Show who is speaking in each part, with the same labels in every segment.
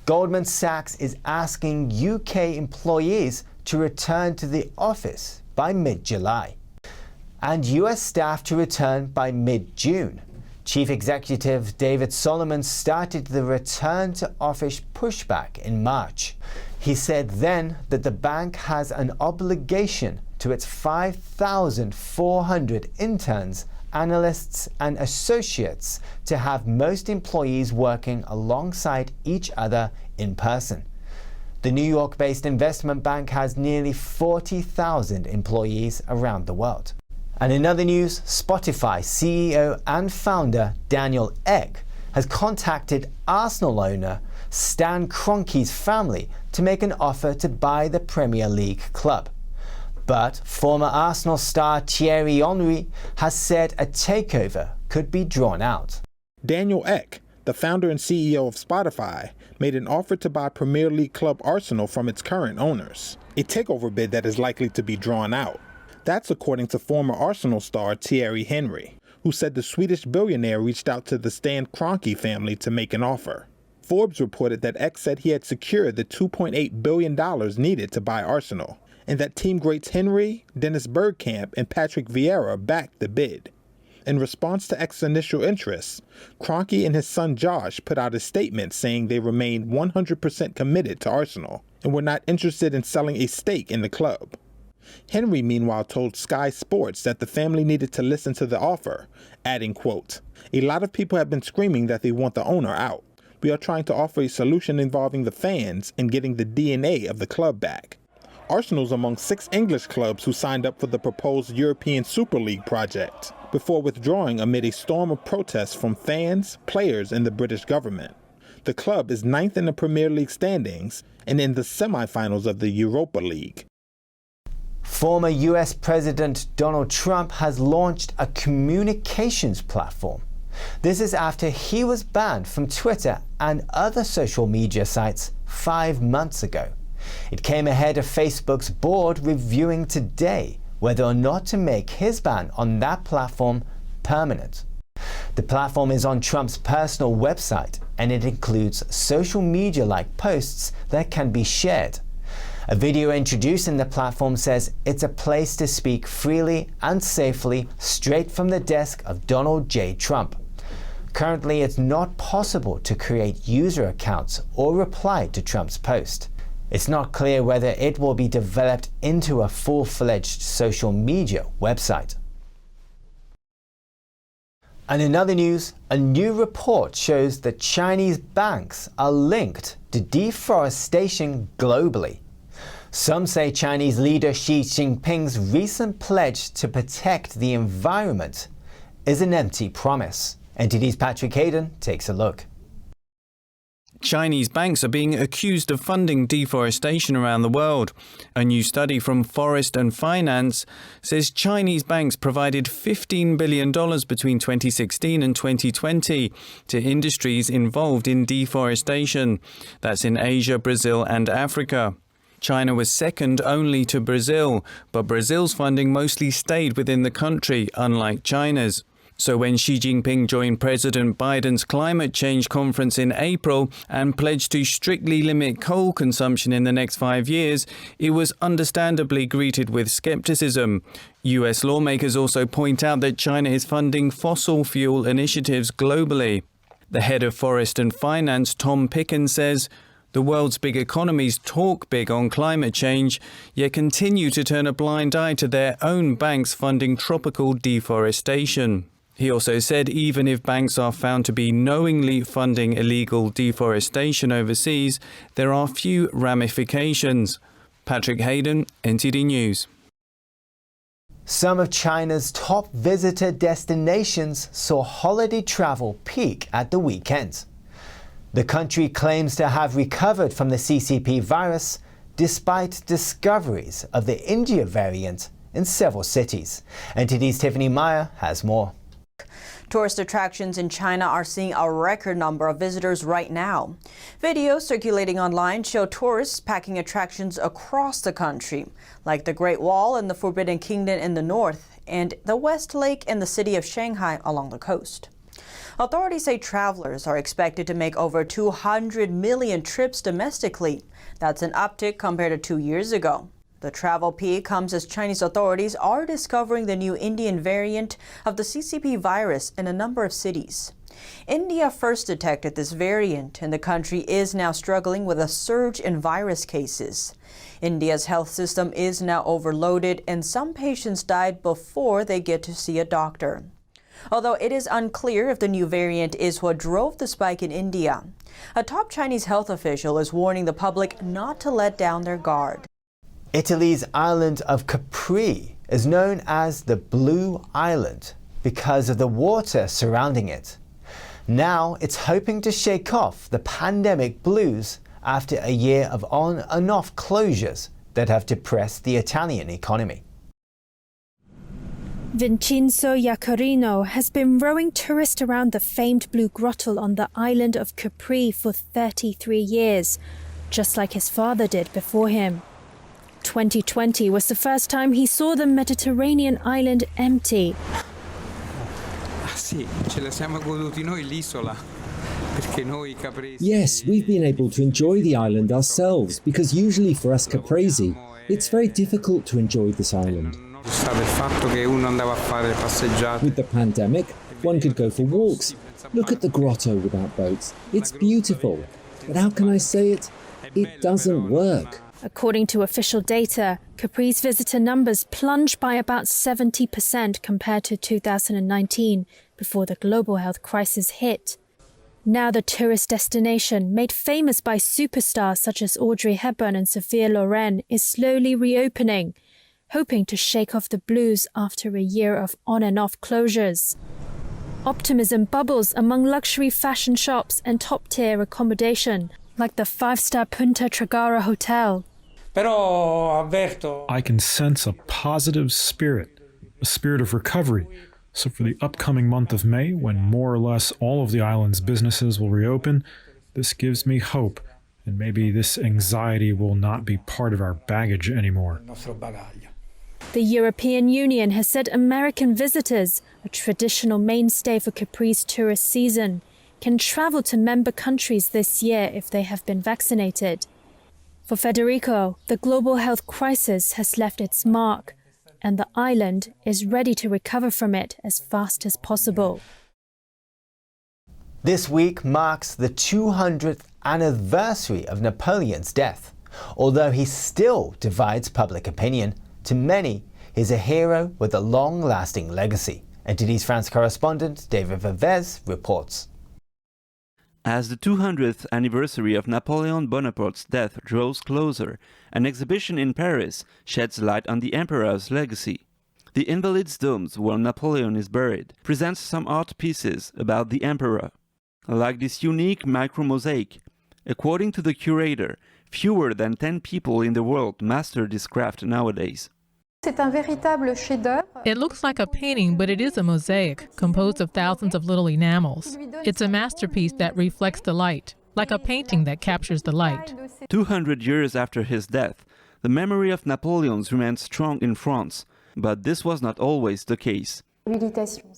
Speaker 1: Goldman Sachs is asking UK employees to return to the office by mid-July, and US staff to return by mid-June. Chief Executive David Solomon started the return to office pushback in March. He said then that the bank has an obligation to its 5,400 interns, analysts and associates to have most employees working alongside each other in person. The New York-based investment bank has nearly 40,000 employees around the world. And in other news, Spotify CEO and founder Daniel Ek has contacted Arsenal owner Stan Kroenke's family to make an offer to buy the Premier League club. But former Arsenal star Thierry Henry has said a takeover could be drawn out.
Speaker 2: Daniel Ek, the founder and CEO of Spotify, made an offer to buy Premier League club Arsenal from its current owners, a takeover bid that is likely to be drawn out. That's according to former Arsenal star Thierry Henry, who said the Swedish billionaire reached out to the Stan Kroenke family to make an offer. Forbes reported that Ek said he had secured the $2.8 billion needed to buy Arsenal, and that team greats Henry, Dennis Bergkamp, and Patrick Vieira backed the bid. In response to Ek's initial interest, Kroenke and his son Josh put out a statement saying they remained 100% committed to Arsenal and were not interested in selling a stake in the club. Henry, meanwhile, told Sky Sports that the family needed to listen to the offer, adding, quote, "A lot of people have been screaming that they want the owner out. We are trying to offer a solution involving the fans and getting the DNA of the club back." Arsenal's among 6 English clubs who signed up for the proposed European Super League project, before withdrawing amid a storm of protests from fans, players, and the British government. The club is 9th in the Premier League standings and in the semi-finals of the Europa League.
Speaker 1: Former US President Donald Trump has launched a communications platform. This is after he was banned from Twitter and other social media sites 5 months ago. It came ahead of Facebook's board reviewing today whether or not to make his ban on that platform permanent. The platform is on Trump's personal website, and it includes social media-like posts that can be shared. A video introducing the platform says it's a place to speak freely and safely straight from the desk of Donald J. Trump. Currently, it's not possible to create user accounts or reply to Trump's post. It's not clear whether it will be developed into a full-fledged social media website. And in other news, a new report shows that Chinese banks are linked to deforestation globally. Some say Chinese leader Xi Jinping's recent pledge to protect the environment is an empty promise. NTD's Patrick Hayden takes a look.
Speaker 3: Chinese banks are being accused of funding deforestation around the world. A new study from Forest and Finance says Chinese banks provided $15 billion between 2016 and 2020 to industries involved in deforestation. That's in Asia, Brazil and Africa. China was second only to Brazil, but Brazil's funding mostly stayed within the country, unlike China's. So when Xi Jinping joined President Biden's climate change conference in April and pledged to strictly limit coal consumption in the next 5 years, it was understandably greeted with skepticism. US lawmakers also point out that China is funding fossil fuel initiatives globally. The head of Forest and Finance, Tom Pickens, says, "The world's big economies talk big on climate change, yet continue to turn a blind eye to their own banks funding tropical deforestation." He also said even if banks are found to be knowingly funding illegal deforestation overseas, there are few ramifications. Patrick Hayden, NTD News.
Speaker 1: Some of China's top visitor destinations saw holiday travel peak at the weekend. The country claims to have recovered from the CCP virus despite discoveries of the India variant in several cities. NTD's Tiffany Meyer has more.
Speaker 4: Tourist attractions in China are seeing a record number of visitors right now. Videos circulating online show tourists packing attractions across the country, like the Great Wall and the Forbidden Kingdom in the north, and the West Lake and the city of Shanghai along the coast. Authorities say travelers are expected to make over 200 million trips domestically. That's an uptick compared to 2 years ago. The travel peak comes as Chinese authorities are discovering the new Indian variant of the CCP virus in a number of cities. India first detected this variant, and the country is now struggling with a surge in virus cases. India's health system is now overloaded, and some patients died before they get to see a doctor. Although it is unclear if the new variant is what drove the spike in India, a top Chinese health official is warning the public not to let down their guard.
Speaker 1: Italy's island of Capri is known as the Blue Island because of the water surrounding it. Now it's hoping to shake off the pandemic blues after a year of on and off closures that have depressed the Italian economy.
Speaker 5: Vincenzo Iacarino has been rowing tourists around the famed Blue Grotto on the island of Capri for 33 years, just like his father did before him. 2020 was the first time he saw the Mediterranean island empty.
Speaker 6: Yes, we've been able to enjoy the island ourselves because usually for us Caprese, it's very difficult to enjoy this island. With the pandemic, one could go for walks. Look at the grotto without boats. It's beautiful. But how can I say it? It doesn't work.
Speaker 5: According to official data, Capri's visitor numbers plunged by about 70% compared to 2019, before the global health crisis hit. Now the tourist destination, made famous by superstars such as Audrey Hepburn and Sophia Loren, is slowly reopening, hoping to shake off the blues after a year of on and off closures. Optimism bubbles among luxury fashion shops and top-tier accommodation, like the 5-star Punta Tragara hotel.
Speaker 7: I can sense a positive spirit, a spirit of recovery. So for the upcoming month of May, when more or less all of the island's businesses will reopen, this gives me hope, and maybe this anxiety will not be part of our baggage anymore.
Speaker 5: The European Union has said American visitors, a traditional mainstay for Capri's tourist season, can travel to member countries this year if they have been vaccinated. For Federico, the global health crisis has left its mark, and the island is ready to recover from it as fast as possible.
Speaker 1: This week marks the 200th anniversary of Napoleon's death. Although he still divides public opinion, to many he's a hero with a long-lasting legacy. NTD's France correspondent David Vivez reports.
Speaker 8: As the 200th anniversary of Napoleon Bonaparte's death draws closer, an exhibition in Paris sheds light on the emperor's legacy. The Invalids' Domes, where Napoleon is buried, presents some art pieces about the emperor, like this unique micro-mosaic. According to the curator, fewer than 10 people in the world master this craft nowadays.
Speaker 9: It looks like a painting, but it is a mosaic, composed of thousands of little enamels. It's a masterpiece that reflects the light, like a painting that captures the light.
Speaker 8: 200 years after his death, the memory of Napoleons remains strong in France, but this was not always the case.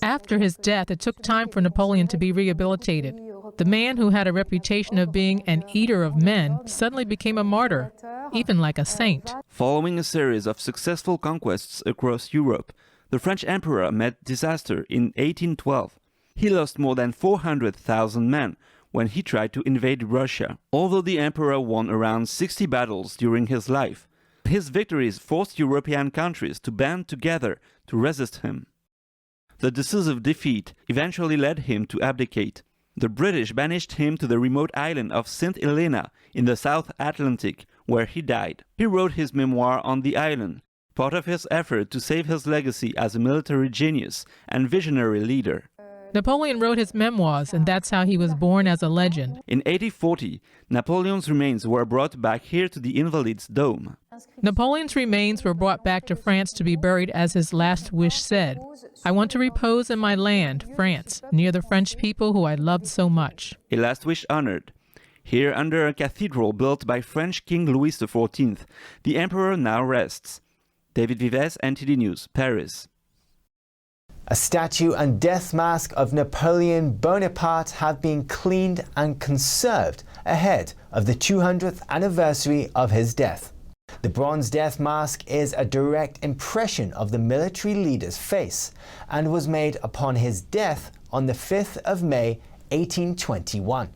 Speaker 9: After his death, it took time for Napoleon to be rehabilitated. The man who had a reputation of being an eater of men suddenly became a martyr, even like a saint.
Speaker 8: Following a series of successful conquests across Europe, the French emperor met disaster in 1812. He lost more than 400,000 men when he tried to invade Russia. Although the emperor won around 60 battles during his life, his victories forced European countries to band together to resist him. The decisive defeat eventually led him to abdicate. The British banished him to the remote island of St. Helena in the South Atlantic, where he died. He wrote his memoir on the island, part of his effort to save his legacy as a military genius and visionary leader.
Speaker 9: Napoleon wrote his memoirs, and that's how he was born as a legend.
Speaker 8: In 1840, Napoleon's remains were brought back here to the Invalids' Dome.
Speaker 9: Napoleon's remains were brought back to France to be buried as his last wish said. I want to repose in my land, France, near the French people who I loved so much.
Speaker 8: A last wish honored. Here under a cathedral built by French King Louis XIV, the emperor now rests. David Vivez, NTD News, Paris.
Speaker 1: A statue and death mask of Napoleon Bonaparte have been cleaned and conserved ahead of the 200th anniversary of his death. The bronze death mask is a direct impression of the military leader's face and was made upon his death on the 5th of May 1821.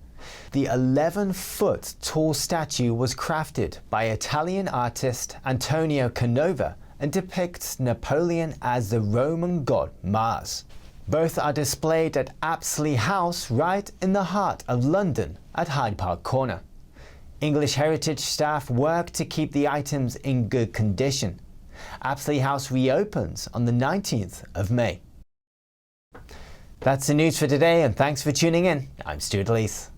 Speaker 1: The 11-foot tall statue was crafted by Italian artist Antonio Canova and depicts Napoleon as the Roman god Mars. Both are displayed at Apsley House right in the heart of London at Hyde Park Corner. English Heritage staff work to keep the items in good condition. Apsley House reopens on the 19th of May. That's the news for today, and thanks for tuning in. I'm Stuart Leith.